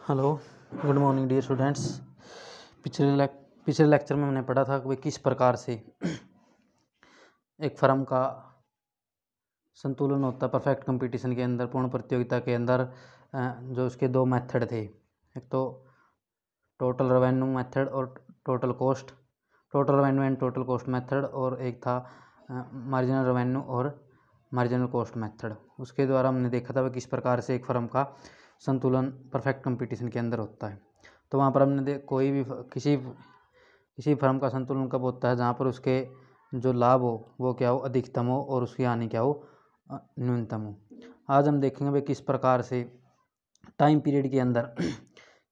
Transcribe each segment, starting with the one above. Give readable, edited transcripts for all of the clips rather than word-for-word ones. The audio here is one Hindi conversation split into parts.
Hello, good morning dear students. पिछले लेक्चर में हमने पढ़ा था कि किस प्रकार से एक फर्म का संतुलन होता है परफेक्ट कंपटीशन के अंदर, पूर्ण प्रतियोगिता के अंदर। जो उसके दो मेथड थे, एक तो टोटल रेवेन्यू मेथड और total revenue and total cost method, और एक था मार्जिनल रेवेन्यू और मार्जिनल कॉस्ट मेथड। उसके द्वारा हमने देखा था कि किस प्रकार से एक फर्म का संतुलन परफेक्ट कंपटीशन के अंदर होता है। तो वहाँ पर हमने कोई भी किसी फर्म का संतुलन कब होता है, जहाँ पर उसके जो लाभ हो वो क्या हो, अधिकतम हो, और उसकी हानि क्या हो, न्यूनतम हो। आज हम देखेंगे भाई किस प्रकार से टाइम पीरियड के अंदर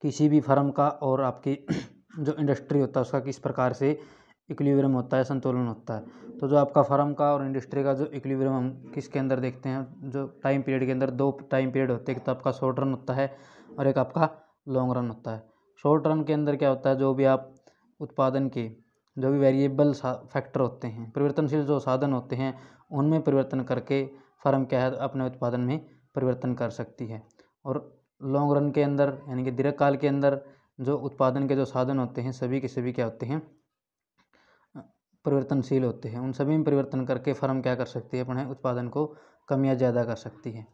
किसी भी फर्म का और आपकी जो इंडस्ट्री होता है उसका किस प्रकार से इक्विलिब्रियम होता है, संतुलन होता है। तो जो आपका फर्म का और इंडस्ट्री का जो इक्विलिब्रियम हम किसके अंदर देखते हैं, जो टाइम पीरियड के अंदर दो टाइम पीरियड होते हैं, एक तो आपका शॉर्ट रन होता है और एक आपका लॉन्ग रन होता है। शॉर्ट रन के अंदर क्या होता है, जो भी आप उत्पादन के जो भी वेरिएबल फैक्टर होते हैं, परिवर्तनशील जो साधन होते हैं, उनमें परिवर्तन करके फर्म क्या है अपने उत्पादन में परिवर्तन कर सकती है। और लॉन्ग रन के अंदर यानी कि दीर्घकाल के अंदर जो उत्पादन के जो साधन होते हैं सभी के सभी क्या होते हैं, परिवर्तनशील होते हैं। उन सभी में परिवर्तन करके फर्म क्या कर सकती है, अपने उत्पादन को कम या ज़्यादा कर सकती है।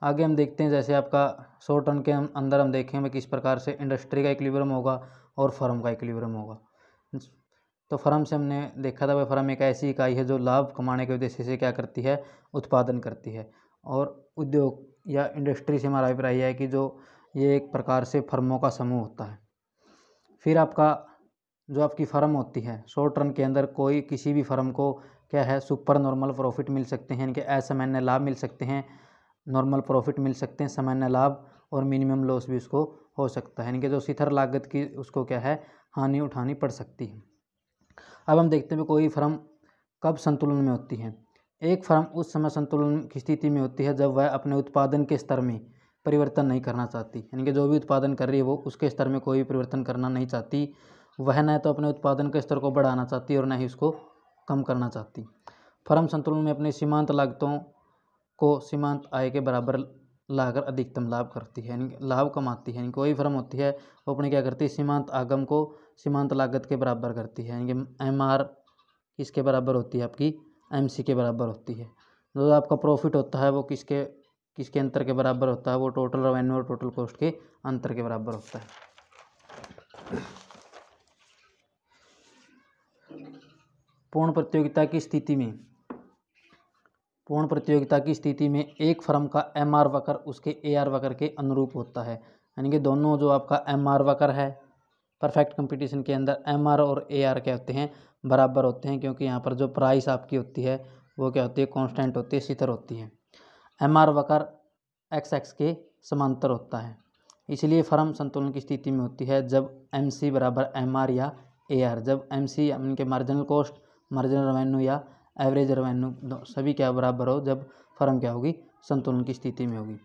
आगे हम देखते हैं, जैसे आपका शॉर्ट रन के अंदर हम देखेंगे किस प्रकार से इंडस्ट्री का इक्विलिब्रियम होगा और फर्म का इक्विलिब्रियम होगा। तो फर्म से हमने देखा था भाई, फर्म एक ऐसी इकाई है जो लाभ कमाने के उद्देश्य से क्या करती है, उत्पादन करती है। और उद्योग या इंडस्ट्री से हमारा अभिप्राय है कि जो ये एक प्रकार से फर्मों का समूह होता है। फिर आपका जो आपकी फर्म होती है शॉर्ट रन के अंदर, कोई किसी भी फर्म को क्या है, सुपर नॉर्मल प्रॉफिट मिल सकते हैं, इनके असामान्य लाभ मिल सकते हैं, नॉर्मल प्रॉफिट मिल सकते हैं, सामान्य लाभ, और मिनिमम लॉस भी उसको हो सकता है। इनके जो शिथिर लागत की उसको क्या है, हानि उठानी पड़ सकती है। अब हम देखते हैं कोई फर्म कब संतुलन में होती है। एक फर्म उस समय संतुलन की स्थिति में होती है जब वह अपने उत्पादन के स्तर में परिवर्तन नहीं करना चाहती, यानी कि जो भी उत्पादन कर रही है वो उसके स्तर में कोई परिवर्तन करना नहीं चाहती। वह न तो अपने उत्पादन के स्तर को बढ़ाना चाहती और न ही उसको कम करना चाहती। फर्म संतुलन में अपनी सीमांत लागतों को सीमांत आय के बराबर लाकर अधिकतम लाभ करती है, यानी लाभ कमाती है। यानी कोई फर्म होती है वो अपनी क्या करती है, सीमांत आगम को सीमांत लागत के बराबर करती है, यानी कि MR किसके बराबर होती है, आपकी MC के बराबर होती है। जो आपका प्रॉफिट होता है वो किसके अंतर के बराबर होता है, वो टोटल रेवेन्यू और टोटल कॉस्ट के अंतर के बराबर होता है। पूर्ण प्रतियोगिता की स्थिति में एक फर्म का MR वक्र उसके AR वक्र के अनुरूप होता है, यानी कि दोनों जो आपका MR वक्र है परफेक्ट कंपटीशन के अंदर, MR और AR क्या होते हैं, बराबर होते हैं, क्योंकि यहाँ पर जो प्राइस आपकी होती है वो क्या होती है, कांस्टेंट होती है, स्थिर होती है। MR वक्र XX के समांतर होता है, इसलिए फर्म संतुलन की स्थिति में होती है जब MC बराबर MR या AR, जब MC इनके मार्जिनल कॉस्ट, मार्जिनल रेवेन्यू या एवरेज रेवेन्यू सभी क्या बराबर हो, जब फर्म क्या होगी, संतुलन की स्थिति में होगी।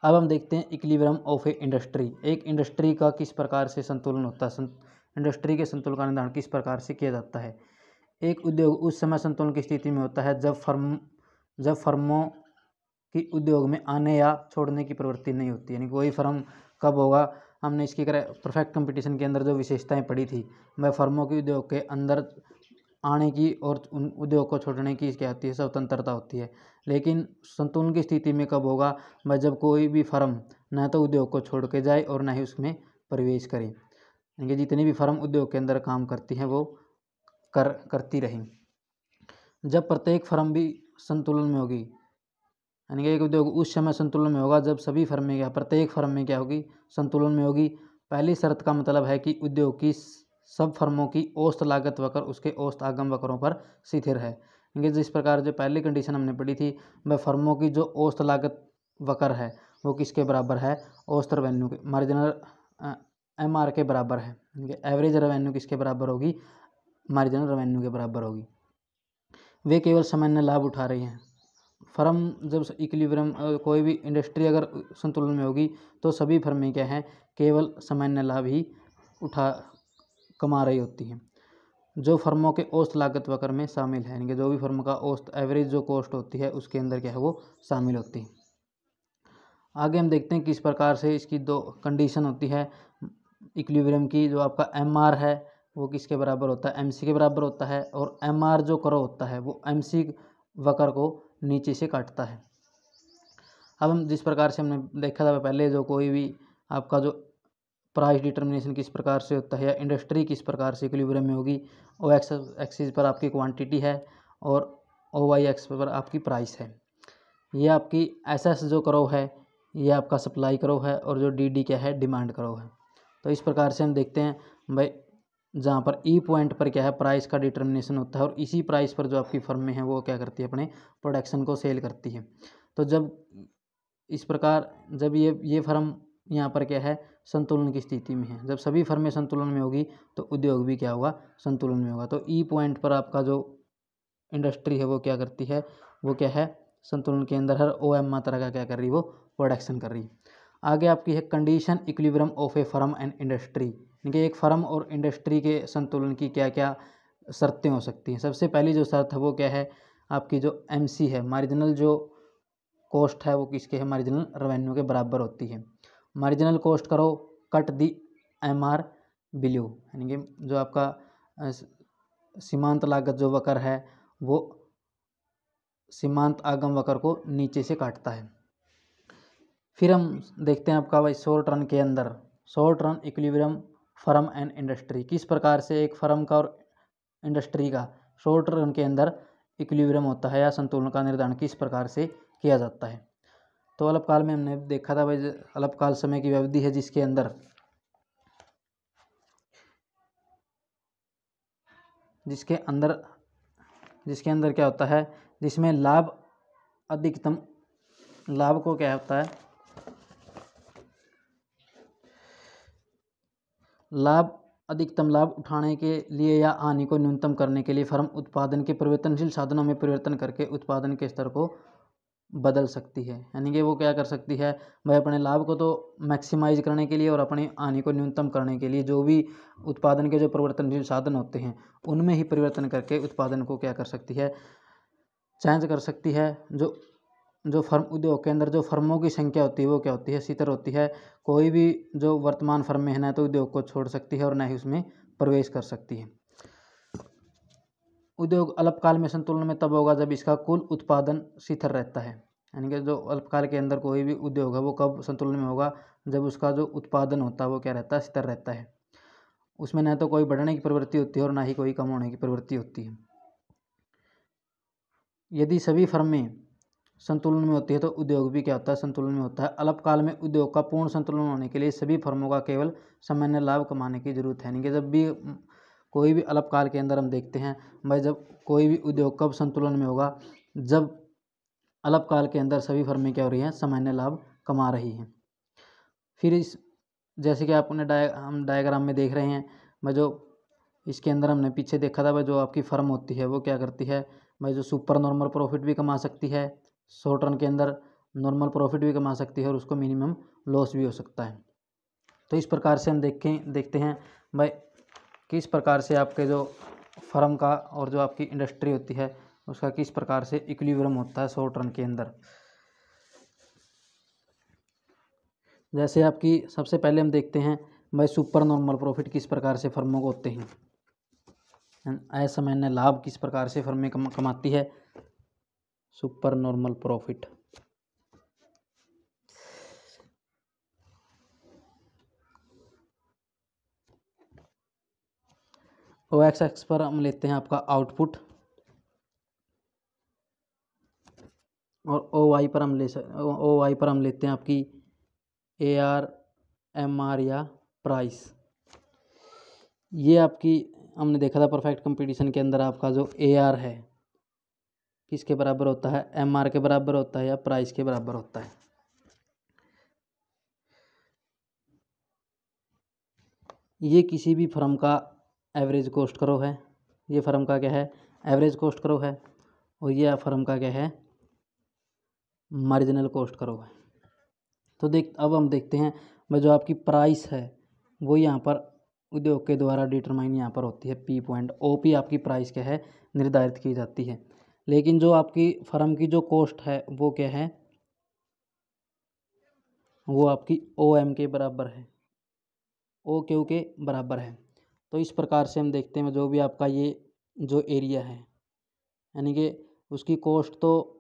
अब हम देखते हैं इक्विलिब्रियम ऑफ ए इंडस्ट्री। एक इंडस्ट्री का किस प्रकार से संतुलन होता है, इंडस्ट्री के संतुलन का निर्धारण किस प्रकार से किया जाता है। एक उद्योग उस समय संतुलन की स्थिति में होता है जब फर्मों की उद्योग में आने या छोड़ने की प्रवृत्ति नहीं होती, यानी कोई फर्म कब होगा, हमने इसकी परफेक्ट कंपटीशन के अंदर जो विशेषताएं पढ़ी थी, वह फर्मों के उद्योग के अंदर आने की और उन उद्योग को छोड़ने की क्या होती है, स्वतंत्रता होती है। लेकिन संतुलन की स्थिति में कब होगा, वह जब कोई भी फर्म न तो उद्योग को छोड़ के जाए और न ही उसमें प्रवेश करे, यानी कि जितनी भी फर्म उद्योग के अंदर काम करती हैं वो करती रहें। जब प्रत्येक फर्म भी संतुलन में होगी, यानी कि एक उद्योग उस समय संतुलन में होगा जब सभी फर्में क्या, प्रत्येक फर्म में क्या होगी, संतुलन में होगी। पहली शर्त का मतलब है कि उद्योग की सब फर्मों की औसत लागत वक्र उसके औसत आगम वक्रों पर स्थिर है, यानी जिस प्रकार जो पहली कंडीशन हमने पढ़ी थी, वह फर्मों की जो औसत लागत वक्र है वो किसके बराबर है, औसत रेवेन्यू के, मार्जिनल MR के बराबर है। एवरेज रेवेन्यू किसके बराबर होगी, मार्जिनल रेवेन्यू के बराबर होगी। वे केवल सामान्य लाभ उठा रही हैं। फर्म जब इक्विलिब्रियम, कोई भी इंडस्ट्री अगर संतुलन में होगी तो सभी फर्में क्या हैं, केवल सामान्य लाभ ही कमा रही होती हैं, जो फर्मों के औसत लागत वक्र में शामिल है, यानी कि जो भी फर्म का औसत एवरेज जो कॉस्ट होती है उसके अंदर क्या है, वो शामिल होती है। आगे हम देखते हैं किस प्रकार से इसकी दो कंडीशन होती है इक्विलिब्रियम की। जो आपका MR है वो किसके बराबर होता है, MC के बराबर होता है, और MR जो कर्व होता है वो MC वक्र को नीचे से काटता है। अब हम जिस प्रकार से हमने देखा था पहले, जो कोई भी आपका जो प्राइस डिटर्मिनेशन किस प्रकार से होता है या इंडस्ट्री किस प्रकार से इक्विलिब्रियम में होगी, ओ एक्स एक्सिस पर आपकी क्वांटिटी है और ओ वाई एक्स पर आपकी प्राइस है। ये आपकी SS जो कर्व है ये आपका सप्लाई कर्व है, और जो DD क्या है, डिमांड कर्व है। तो इस प्रकार से हम देखते हैं भाई, जहाँ पर E पॉइंट पर क्या है, प्राइस का डिटर्मिनेशन होता है, और इसी प्राइस पर जो आपकी फर्म में है वो क्या करती है, अपने प्रोडक्शन को सेल करती है। तो जब इस प्रकार जब ये फर्म यहाँ पर क्या है, संतुलन की स्थिति में है, जब सभी फर्में संतुलन में होगी तो उद्योग भी क्या होगा, संतुलन में होगा। तो E पॉइंट पर आपका जो इंडस्ट्री है वो क्या करती है, वो क्या है, संतुलन के अंदर हर OM मात्रा का क्या कर रही है, वो प्रोडक्शन कर रही है। आगे आपकी है condition equilibrium of A firm and industry, यानी कि एक फर्म और इंडस्ट्री के संतुलन की क्या क्या शर्तें हो सकती हैं। सबसे पहली जो शर्त है वो क्या है, आपकी जो MC है, मार्जिनल जो कॉस्ट है वो किसके है, मार्जिनल रेवेन्यू के बराबर होती है। मार्जिनल कॉस्ट करो कट दी MR बिलो, यानी कि जो आपका सीमांत लागत जो वक्र है वो सीमांत आगम वक्र को नीचे से काटता है। फिर हम देखते हैं आपका भाई शॉर्ट रन के अंदर, short run equilibrium firm and industry, किस प्रकार से एक फर्म का और इंडस्ट्री का शॉर्ट रन के अंदर इक्विलिब्रियम होता है या संतुलन का निर्धारण किस प्रकार से किया जाता है। तो अल्पकाल में हमने देखा था भाई, अल्पकाल समय की अवधि है जिसके अंदर क्या होता है, जिसमें लाभ अधिकतम लाभ को क्या होता है, अधिकतम लाभ उठाने के लिए या हानि को न्यूनतम करने के लिए फर्म उत्पादन के परिवर्तनशील साधनों में परिवर्तन करके उत्पादन के स्तर को बदल सकती है। यानी कि वो क्या कर सकती है भाई, अपने लाभ को तो मैक्सिमाइज करने के लिए और अपनी हानि को न्यूनतम करने के लिए जो भी उत्पादन के जो परिवर्तनशील साधन होते हैं उनमें ही परिवर्तन करके उत्पादन को क्या कर सकती है, चेंज कर सकती है। जो फर्म उद्योग के अंदर जो फर्मों की संख्या होती है वो क्या होती है, सीतर होती है। कोई भी जो वर्तमान फर्म में है ना तो उद्योग को छोड़ सकती है और ना ही उसमें प्रवेश कर सकती है। उद्योग अल्पकाल में संतुलन में तब होगा जब इसका कुल उत्पादन स्थिर रहता है। यानी कि जो अल्पकाल के अंदर कोई भी उद्योग है वो कब संतुलन में होगा, जब उसका जो उत्पादन होता है वो क्या रहता है, स्थिर रहता है। उसमें न तो कोई बढ़ने की प्रवृत्ति होती है और ना ही कोई कम होने की प्रवृत्ति होती है। यदि सभी फर्में संतुलन में होती है तो उद्योग भी क्या होता है, संतुलन में होता है। अल्पकाल में उद्योग का पूर्ण संतुलन होने के लिए सभी फर्मों का केवल सामान्य लाभ कमाने की जरूरत है। यानी कि जब भी कोई भी अल्पकाल के अंदर हम देखते हैं भाई, जब कोई भी उद्योग कब संतुलन में होगा, जब अल्पकाल के अंदर सभी फर्में क्या हो रही हैं, सामान्य लाभ कमा रही हैं। फिर इस जैसे कि आपने हम डायग्राम में देख रहे हैं भाई, जो इसके अंदर हमने पीछे देखा था भाई, जो आपकी फर्म होती है वो क्या करती है भाई, जो सुपर नॉर्मल प्रॉफिट भी कमा सकती है, शॉर्ट रन के अंदर नॉर्मल प्रॉफिट भी कमा सकती है और उसको मिनिमम लॉस भी हो सकता है। तो इस प्रकार से हम देखते हैं भाई किस प्रकार से आपके जो फर्म का और जो आपकी इंडस्ट्री होती है उसका किस प्रकार से इक्विलिब्रियम होता है शॉर्ट रन के अंदर। जैसे आपकी सबसे पहले हम देखते हैं भाई, सुपर नॉर्मल प्रॉफिट किस प्रकार से फर्मों को होते हैं, असामान्य लाभ किस प्रकार से फर्में कमाती है, सुपर नॉर्मल प्रॉफिट। ओ एक्स पर हम लेते हैं आपका आउटपुट और ओ वाई पर हम लेते हैं आपकी AR MR या प्राइस। ये आपकी हमने देखा था परफेक्ट कंपटीशन के अंदर आपका जो AR है किसके बराबर होता है, MR के बराबर होता है या प्राइस के बराबर होता है। ये किसी भी फर्म का एवरेज कॉस्ट करो है, ये फर्म का क्या है, एवरेज कॉस्ट करो है, और ये फर्म का क्या है, मार्जिनल कॉस्ट करो है। तो अब हम देखते हैं भाई, जो आपकी प्राइस है वो यहाँ पर उद्योग के द्वारा डिटरमाइन यहाँ पर होती है P पॉइंट। OP आपकी प्राइस क्या है, निर्धारित की जाती है। लेकिन जो आपकी फर्म की जो कॉस्ट है वो क्या है, वो आपकी ओ एम के बराबर है, ओ क्यू के बराबर है। तो इस प्रकार से हम देखते हैं जो भी आपका ये जो एरिया है यानी कि उसकी कोस्ट तो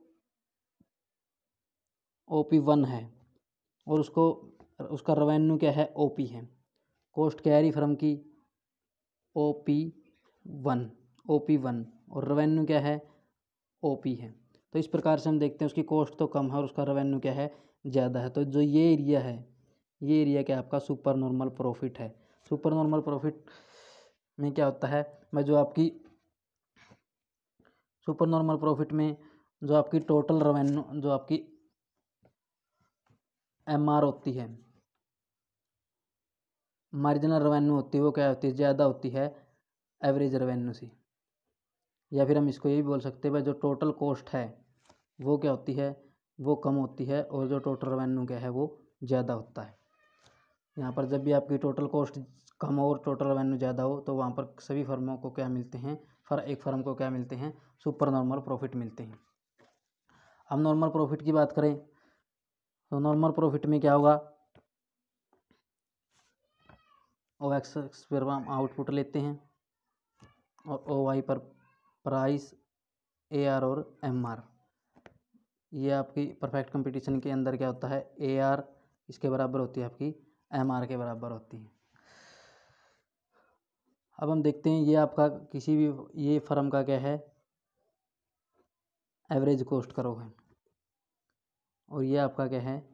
OP1 है और उसका रेवेन्यू क्या है OP है। कोस्ट क्या है रही फर्म की OP1 और रेवेन्यू क्या है OP है। तो इस प्रकार से हम देखते हैं उसकी कोस्ट तो कम है और उसका रेवेन्यू क्या है ज़्यादा है। तो जो ये एरिया है, ये एरिया क्या आपका सुपर नॉर्मल प्रॉफिट है। सुपर नॉर्मल प्रॉफिट में क्या होता है, मैं जो आपकी सुपर नॉर्मल प्रॉफिट में जो आपकी टोटल रेवेन्यू जो आपकी MR होती है, मार्जिनल रेवेन्यू होती है, वो क्या होती है ज़्यादा होती है एवरेज रेवेन्यू से। या फिर हम इसको ये भी बोल सकते हैं भाई जो टोटल कॉस्ट है वो क्या होती है, वो कम होती है और जो टोटल रेवेन्यू क्या है वो ज़्यादा होता है। यहाँ पर जब भी आपकी टोटल कॉस्ट कम हो और टोटल रेवेन्यू ज़्यादा हो तो वहाँ पर सभी फर्मों को क्या मिलते हैं, एक फर्म को क्या मिलते हैं, सुपर नॉर्मल प्रॉफिट मिलते हैं। हम नॉर्मल प्रॉफिट की बात करें तो नॉर्मल प्रॉफिट में क्या होगा, OX पर हम आउटपुट लेते हैं और OY पर प्राइस, AR और MR। ये आपकी परफेक्ट कंपटीशन के अंदर क्या होता है, AR इसके बराबर होती है आपकी MR के बराबर होती है। अब हम देखते हैं ये आपका किसी भी ये फर्म का क्या है एवरेज कॉस्ट करो है और ये आपका क्या है,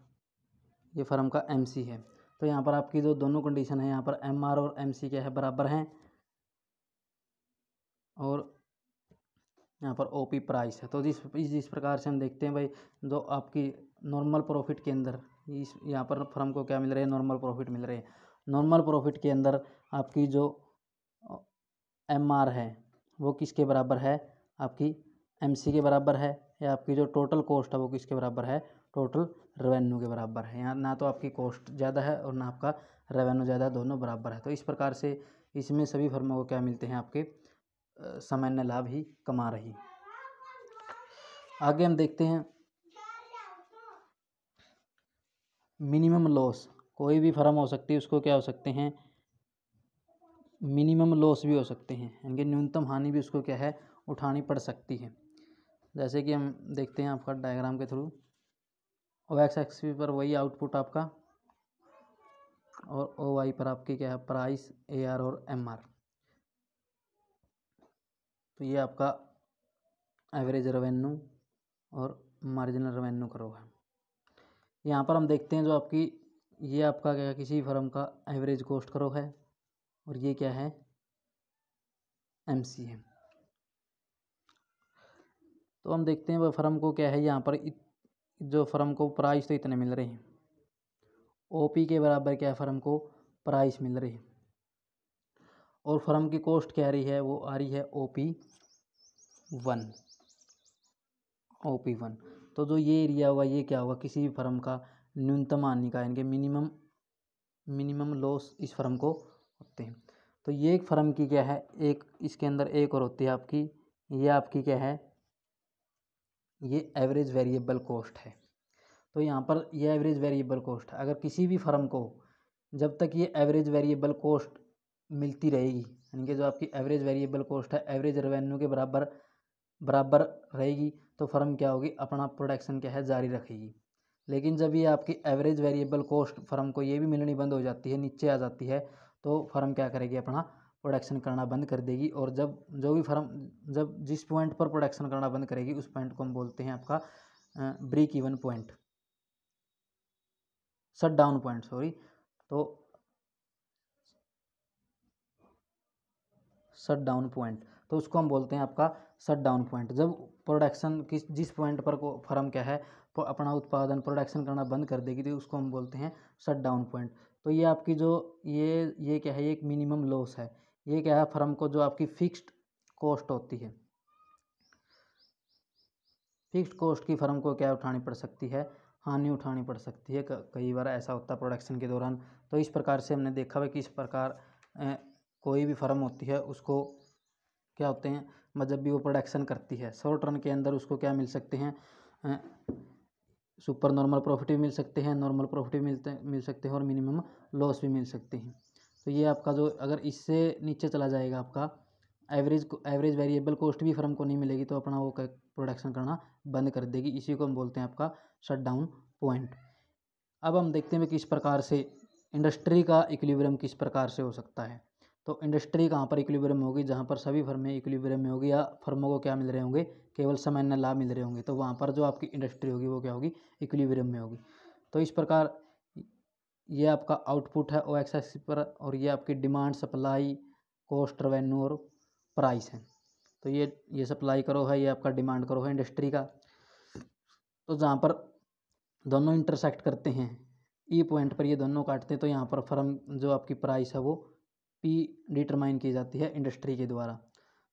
ये फर्म का MC है। तो यहाँ पर आपकी जो दोनों कंडीशन है यहाँ पर MR और MC क्या है बराबर हैं और यहाँ पर OP प्राइस है। तो जिस प्रकार से हम देखते हैं भाई जो आपकी नॉर्मल प्रॉफिट के अंदर इस यहाँ पर फर्म को क्या मिल रहे हैं, नॉर्मल प्रॉफिट मिल रहे हैं। नॉर्मल प्रॉफिट के अंदर आपकी जो MR है वो किसके बराबर है, आपकी MC के बराबर है, या आपकी जो टोटल कॉस्ट है वो किसके बराबर है, टोटल रेवेन्यू के बराबर है। यहाँ ना तो आपकी कॉस्ट ज़्यादा है और ना आपका रेवेन्यू ज़्यादा, दोनों बराबर है। तो इस प्रकार से इसमें सभी फर्मों को क्या मिलते हैं, आपके सामान्य लाभ ही कमा रही। आगे हम देखते हैं मिनिमम लॉस। कोई भी फर्म हो सकती है, उसको क्या हो सकते हैं, मिनिमम लॉस भी हो सकते हैं, यानी कि न्यूनतम हानि भी उसको क्या है उठानी पड़ सकती है। जैसे कि हम देखते हैं आपका डायग्राम के थ्रू, OX एक्सिस पर वही आउटपुट आपका और OY पर आपकी क्या है प्राइस, AR और MR। तो ये आपका एवरेज रेवेन्यू और मार्जिनल रेवेन्यू करो है। यहाँ पर हम देखते हैं जो आपकी ये आपका क्या किसी फर्म का एवरेज कॉस्ट करो है और ये क्या है MC है। तो हम देखते हैं वह फर्म को क्या है, यहाँ पर जो फर्म को प्राइस तो इतने मिल रहे हैं, OP के बराबर क्या है फर्म को प्राइस मिल रही है और फर्म की कॉस्ट क्या आ रही है, वो आ रही है OP1। तो जो ये एरिया होगा ये क्या होगा, किसी भी फर्म का न्यूनतम हानि का, यानी कि मिनिमम लॉस इस फर्म को होते हैं। तो ये एक फर्म की क्या है, एक इसके अंदर एक और होती है आपकी, ये आपकी क्या है, ये एवरेज वेरिएबल कॉस्ट है। तो यहाँ पर ये एवरेज वेरिएबल कॉस्ट है। अगर किसी भी फर्म को जब तक ये एवरेज वेरिएबल कॉस्ट मिलती रहेगी, यानी कि जो आपकी एवरेज वेरिएबल कॉस्ट है एवरेज रेवेन्यू के बराबर रहेगी, तो फर्म क्या होगी, अपना प्रोडक्शन क्या है जारी रखेगी। लेकिन जब ये आपकी एवरेज वेरिएबल कॉस्ट फर्म को ये भी मिलनी बंद हो जाती है, नीचे आ जाती है, तो फर्म क्या करेगी, अपना प्रोडक्शन करना बंद कर देगी। और जब जो भी फर्म जब जिस पॉइंट पर प्रोडक्शन करना बंद करेगी उस पॉइंट को हम बोलते हैं आपका break even point, shut down point, sorry. तो शट डाउन पॉइंट, तो उसको हम बोलते हैं आपका शट डाउन पॉइंट। जब प्रोडक्शन जिस पॉइंट पर को फर्म क्या है अपना उत्पादन प्रोडक्शन करना बंद कर देगी, तो उसको हम बोलते हैं शट डाउन पॉइंट। तो ये आपकी जो ये क्या है, ये एक मिनिमम लॉस है। ये क्या है, फर्म को जो आपकी फिक्स्ड कॉस्ट होती है, फिक्स्ड कॉस्ट की फर्म को क्या उठानी पड़ सकती है, हानि उठानी पड़ सकती है। कई बार ऐसा होता है प्रोडक्शन के दौरान। तो इस प्रकार से हमने देखा है कि इस प्रकार कोई भी फर्म होती है उसको क्या होते हैं, जब भी वो प्रोडक्शन करती है शॉर्ट रन के अंदर उसको क्या मिल सकते हैं, सुपर नॉर्मल प्रॉफिट भी मिल सकते हैं, नॉर्मल प्रॉफिट भी मिल सकते हैं और मिनिमम लॉस भी मिल सकते हैं। तो ये आपका जो अगर इससे नीचे चला जाएगा आपका एवरेज वेरिएबल कॉस्ट भी फर्म को नहीं मिलेगी तो अपना वो प्रोडक्शन करना बंद कर देगी। इसी को हम बोलते हैं आपका शट डाउन पॉइंट। अब हम देखते हैं किस प्रकार से इंडस्ट्री का इक्विलिब्रियम किस प्रकार से हो सकता है। तो इंडस्ट्री कहाँ पर इक्विलिब्रियम होगी, जहाँ पर सभी फर्में इक्विलिब्रियम में होगी या फर्मों को क्या मिल रहे होंगे, केवल सामान्य लाभ मिल रहे होंगे, तो वहाँ पर जो आपकी इंडस्ट्री होगी वो क्या होगी, इक्विलिब्रियम में होगी। तो इस प्रकार ये आपका आउटपुट है ओ एक्स पर, और ये आपकी डिमांड, सप्लाई, कॉस्ट, रेवेन्यू और प्राइस है। तो ये सप्लाई करो है, ये आपका डिमांड करो है इंडस्ट्री का। तो जहाँ पर दोनों इंटरसेक्ट करते हैं, ई पॉइंट पर ये दोनों काटते हैं, तो यहाँ पर फर्म जो आपकी प्राइस है वो पी डिटरमाइन की जाती है इंडस्ट्री के द्वारा।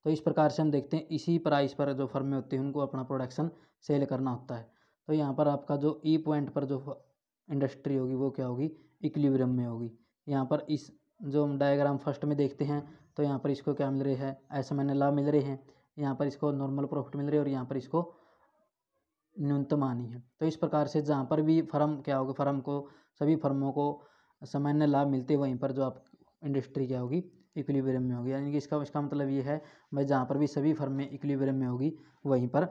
तो इस प्रकार से हम देखते हैं इसी प्राइस पर जो फर्में होती हैं उनको अपना प्रोडक्शन सेल करना होता है। तो यहाँ पर आपका जो ई पॉइंट पर जो इंडस्ट्री होगी वो क्या होगी, इक्विलिब्रियम में होगी। यहाँ पर इस जो हम डायग्राम फर्स्ट में देखते हैं तो यहाँ पर इसको क्या मिल रहे हैं, असामान्य लाभ मिल रहे हैं, यहाँ पर इसको नॉर्मल प्रॉफिट मिल रहे हैं और यहाँ पर इसको न्यूनतम हानि है। तो इस प्रकार से जहाँ पर भी फर्म क्या होगी, फर्म को सभी फर्मों को सामान्य लाभ मिलते हैं, वहीं पर जो आप इंडस्ट्री क्या होगी, इक्विलिब्रियम में होगी। यानी कि इसका मतलब ये है भाई जहाँ पर भी सभी फर्में इक्विलिब्रियम में होगी वहीं पर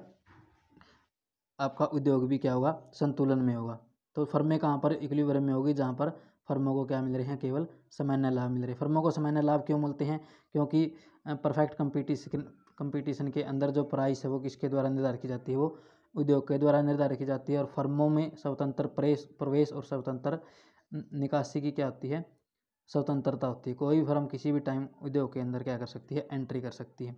आपका उद्योग भी क्या होगा, संतुलन में होगा। तो फर्में कहाँ पर इक्विलिब्रियम में होगी, जहाँ पर फर्मों को क्या मिल रहे हैं, केवल सामान्य लाभ मिल रहे हैं। फर्मों को सामान्य लाभ क्यों मिलते हैं, क्योंकि परफेक्ट कंपटीशन के अंदर जो प्राइस है वो किसके द्वारा निर्धारित की जाती है, वो उद्योग के द्वारा निर्धारित की जाती है। और फर्मों में स्वतंत्र प्रवेश और स्वतंत्र निकासी की क्या होती है, स्वतंत्रता होती है। कोई भी फर्म किसी भी टाइम उद्योग के अंदर क्या कर सकती है, एंट्री कर सकती है।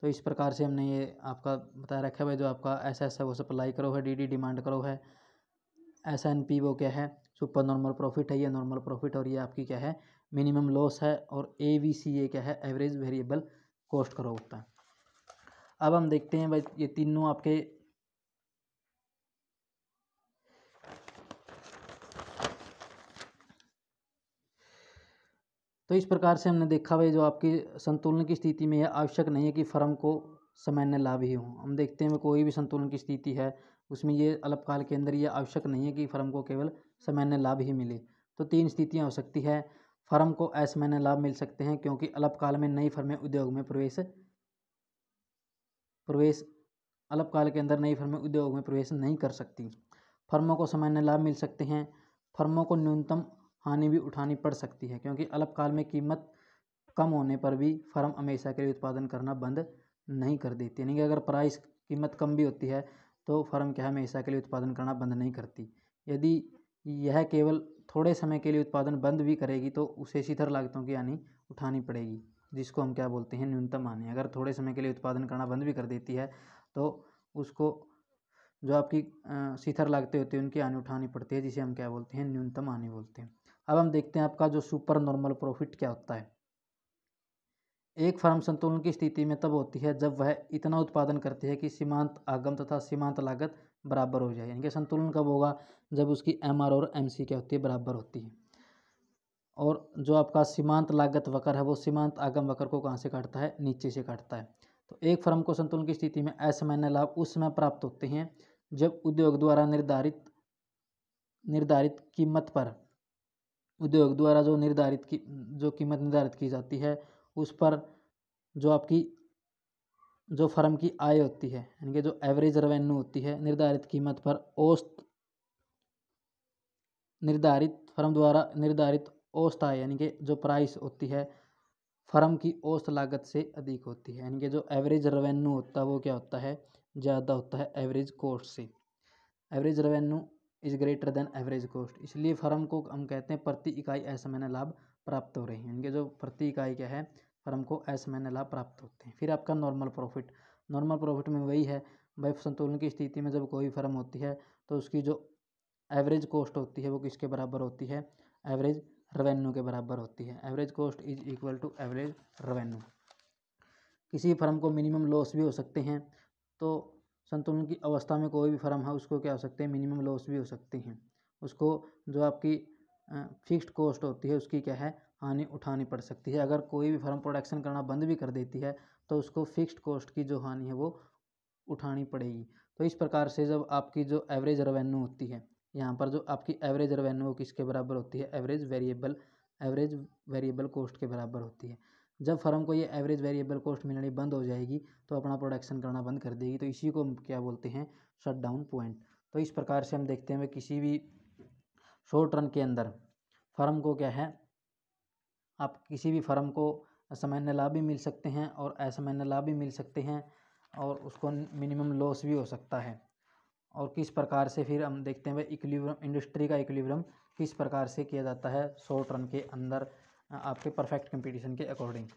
तो इस प्रकार से हमने ये आपका बताया रखा है भाई, जो आपका एस है वो सप्लाई करो है, डी डिमांड करो है, SNP वो क्या है, सुपर नॉर्मल प्रॉफिट है, ये नॉर्मल प्रॉफिट, और ये आपकी क्या है, मिनिमम लॉस है, और AVC ये क्या है, एवरेज वेरिएबल कॉस्ट करो होता है। अब हम देखते हैं भाई ये तीनों आपके तो इस प्रकार से हमने देखा भाई जो आपकी संतुलन की स्थिति में यह आवश्यक नहीं है कि फर्म को सामान्य लाभ ही हो। हम देखते हैं कोई भी संतुलन की स्थिति है उसमें ये अल्पकाल के अंदर ये आवश्यक नहीं है कि फर्म को केवल सामान्य लाभ ही मिले। तो तीन स्थितियाँ हो सकती है। फर्म को असामान्य लाभ मिल सकते हैं क्योंकि अल्पकाल में नई फर्में उद्योग में प्रवेश अल्पकाल के अंदर नई फर्में उद्योग में प्रवेश नहीं कर सकती। फर्मों को सामान्य लाभ मिल सकते हैं। फर्मों को न्यूनतम हानि भी उठानी पड़ सकती है क्योंकि अल्पकाल में कीमत कम होने पर भी फर्म हमेशा के लिए उत्पादन करना बंद नहीं कर देती। यानी कि अगर प्राइस कीमत कम भी होती है तो फर्म क्या है, हमेशा के लिए उत्पादन करना बंद नहीं करती। यदि यह केवल थोड़े समय के लिए उत्पादन बंद भी करेगी तो उसे शीतल लागतों की हानि उठानी पड़ेगी, जिसको हम क्या बोलते हैं, न्यूनतम हानि। अगर थोड़े समय के लिए उत्पादन करना बंद भी कर देती है तो उसको जो आपकी शीतल लागतें होती हैं उनकी हानि उठानी पड़ती है, जिसे हम क्या बोलते हैं, न्यूनतम हानि बोलते हैं। अब हम देखते हैं आपका जो सुपर नॉर्मल प्रॉफिट क्या होता है। एक फर्म संतुलन की स्थिति में तब होती है जब वह इतना उत्पादन करती है कि सीमांत आगम तथा सीमांत लागत बराबर हो जाए। यानी कि संतुलन कब होगा, जब उसकी MR और MC क्या होती है, बराबर होती है। और जो आपका सीमांत लागत वक्र है वो सीमांत आगम वक्र को कहाँ से काटता है, नीचे से काटता है। तो एक फर्म को संतुलन की स्थिति में असामान्य लाभ उस समय प्राप्त होते हैं जब उद्योग द्वारा निर्धारित कीमत पर, उद्योग द्वारा जो कीमत निर्धारित की जाती है उस पर जो आपकी जो फर्म की आय होती है, यानी कि जो एवरेज रेवेन्यू होती है, निर्धारित कीमत पर फर्म द्वारा निर्धारित औसत आय, यानी कि जो प्राइस होती है फर्म की औसत लागत से अधिक होती है। यानी कि जो एवरेज रेवेन्यू होता है वो क्या होता है, ज़्यादा होता है एवरेज कॉस्ट से। Average revenue is greater than average cost. इसलिए फर्म को हम कहते हैं प्रति इकाई असामान्य लाभ प्राप्त हो रहे हैं। इनके जो प्रति इकाई क्या है, फर्म को असामान्य लाभ प्राप्त होते हैं। फिर आपका नॉर्मल प्रॉफिट में वही है भाई, संतुलन की स्थिति में जब कोई फर्म होती है तो उसकी जो एवरेज कॉस्ट होती है वो किसके बराबर होती है, एवरेज रेवेन्यू के बराबर होती है। Average cost is equal to average revenue. किसी फर्म को मिनिमम लॉस भी हो सकते हैं। तो संतुलन की अवस्था में कोई भी फर्म है उसको क्या हो सकते हैं, मिनिमम लॉस भी हो सकते हैं। उसको जो आपकी फिक्स्ड कॉस्ट होती है उसकी क्या है, हानि उठानी पड़ सकती है। अगर कोई भी फर्म प्रोडक्शन करना बंद भी कर देती है तो उसको फिक्स्ड कॉस्ट की जो हानि है वो उठानी पड़ेगी। तो इस प्रकार से जब आपकी जो एवरेज रेवेन्यू होती है, यहाँ पर जो आपकी एवरेज रेवेन्यू किसके बराबर होती है, एवरेज वेरिएबल कॉस्ट के बराबर होती है। जब फर्म को ये एवरेज वेरिएबल कॉस्ट मिलनी बंद हो जाएगी तो अपना प्रोडक्शन करना बंद कर देगी। तो इसी को हम क्या बोलते हैं, शट डाउन पॉइंट। तो इस प्रकार से हम देखते हैं किसी भी शॉर्ट रन के अंदर फर्म को क्या है, आप किसी भी फर्म को सामान्य लाभ भी मिल सकते हैं और असामान्य लाभ भी मिल सकते हैं और उसको मिनिमम लॉस भी हो सकता है। और किस प्रकार से फिर हम देखते हैं भाई इक्विलिब्रियम, इंडस्ट्री का इक्विलिब्रियम किस प्रकार से किया जाता है शॉर्ट रन के अंदर आपके परफेक्ट कंपटीशन के अकॉर्डिंग।